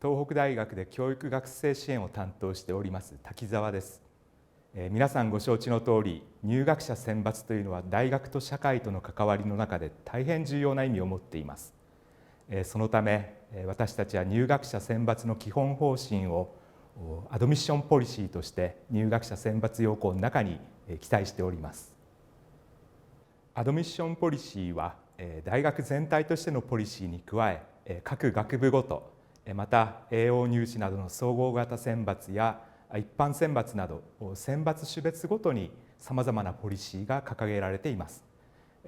東北大学で教育学生支援を担当しております滝沢です。皆さんご承知の通り、入学者選抜というのは大学と社会との関わりの中で大変重要な意味を持っています。そのため私たちは入学者選抜の基本方針をアドミッションポリシーとして入学者選抜要項の中に記載しております。アドミッションポリシーは大学全体としてのポリシーに加え、各学部ごとまた栄養入試などの総合型選抜や一般選抜など選抜種別ごとにさまざまなポリシーが掲げられています。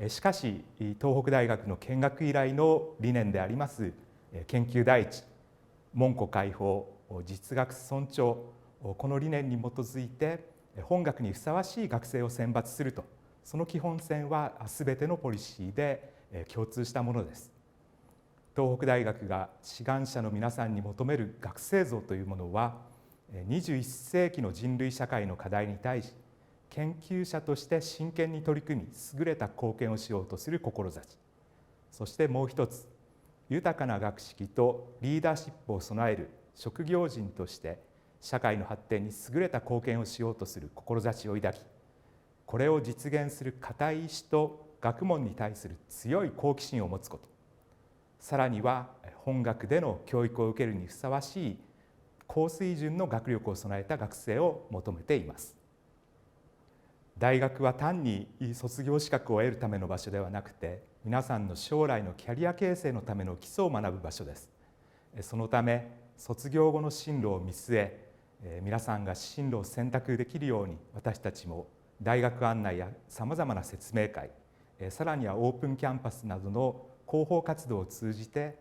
しかし東北大学の見学以来の理念であります研究第一、門戸開放、実学尊重、この理念に基づいて本学にふさわしい学生を選抜すると、その基本線はすべてのポリシーで共通したものです。東北大学が志願者の皆さんに求める学生像というものは、21世紀の人類社会の課題に対し研究者として真剣に取り組み優れた貢献をしようとする志、そしてもう一つ、豊かな学識とリーダーシップを備える職業人として社会の発展に優れた貢献をしようとする志を抱き、これを実現する固い意志と学問に対する強い好奇心を持つこと、さらには本学での教育を受けるにふさわしい高水準の学力を備えた学生を求めています。大学は単に卒業資格を得るための場所ではなくて、皆さんの将来のキャリア形成のための基礎を学ぶ場所です。そのため卒業後の進路を見据え、皆さんが進路を選択できるように、私たちも大学案内やさまざまな説明会、さらにはオープンキャンパスなどの広報活動を通じて、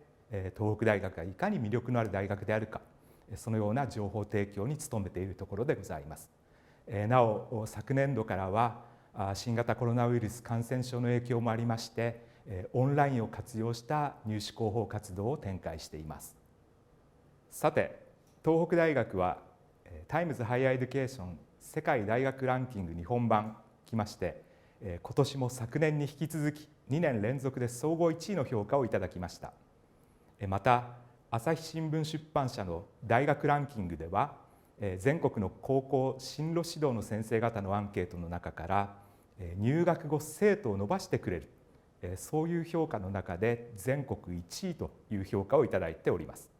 東北大学がいかに魅力のある大学であるか、そのような情報提供に努めているところでございます。なお昨年度からは新型コロナウイルス感染症の影響もありまして、オンラインを活用した入試広報活動を展開しています。さて、東北大学はタイムズハイヤーエデュケーション世界大学ランキング日本版きまして、今年も昨年に引き続き2年連続で総合1位の評価をいただきました。また朝日新聞出版社の大学ランキングでは、全国の高校進路指導の先生方のアンケートの中から入学後生徒を伸ばしてくれる、そういう評価の中で全国1位という評価をいただいております。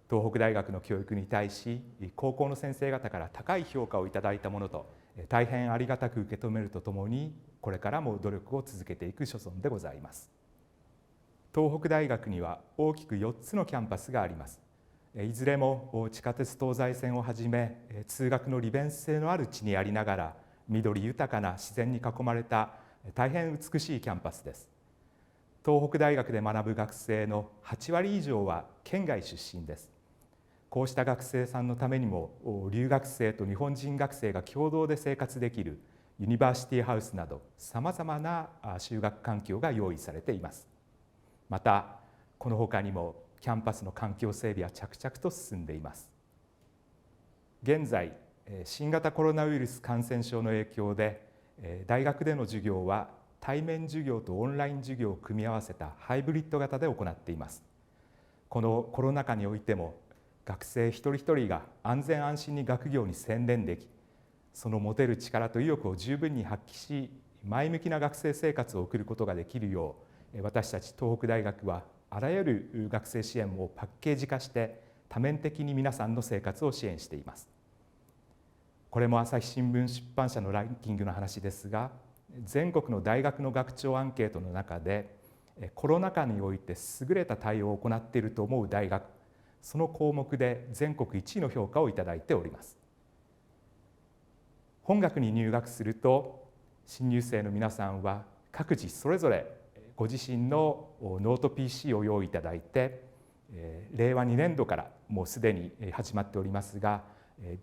東北大学の教育に対し高校の先生方から高い評価をいただいたものと大変ありがたく受け止めるとともに、これからも努力を続けていく所存でございます。東北大学には大きく4つのキャンパスがあります。いずれも地下鉄東西線をはじめ通学の利便性のある地にありながら、緑豊かな自然に囲まれた大変美しいキャンパスです。東北大学で学ぶ学生の8割以上は県外出身です。こうした学生さんのためにも、留学生と日本人学生が共同で生活できるユニバーシティハウスなどさまざまな就学環境が用意されています。またこのほかにもキャンパスの環境整備は着々と進んでいます。現在新型コロナウイルス感染症の影響で大学での授業は対面授業とオンライン授業を組み合わせたハイブリッド型で行っています。このコロナ禍においても学生一人一人が安全安心に学業に専念でき、その持てる力と意欲を十分に発揮し、前向きな学生生活を送ることができるよう、私たち東北大学はあらゆる学生支援をパッケージ化して多面的に皆さんの生活を支援しています。これも朝日新聞出版社のランキングの話ですが、全国の大学の学長アンケートの中でコロナ禍において優れた対応を行っていると思う大学、その項目で全国1位の評価をいただいております。本学に入学すると新入生の皆さんは各自それぞれご自身のノート PC を用意いただいて、令和2年度からもうすでに始まっておりますが、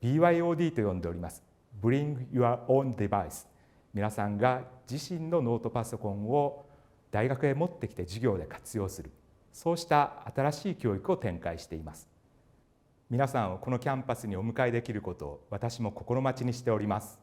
BYOD と呼んでおります Bring Your Own Device、 皆さんが自身のノートパソコンを大学へ持ってきて授業で活用する、そうした新しい教育を展開しています。皆さんをこのキャンパスにお迎えできることを私も心待ちにしております。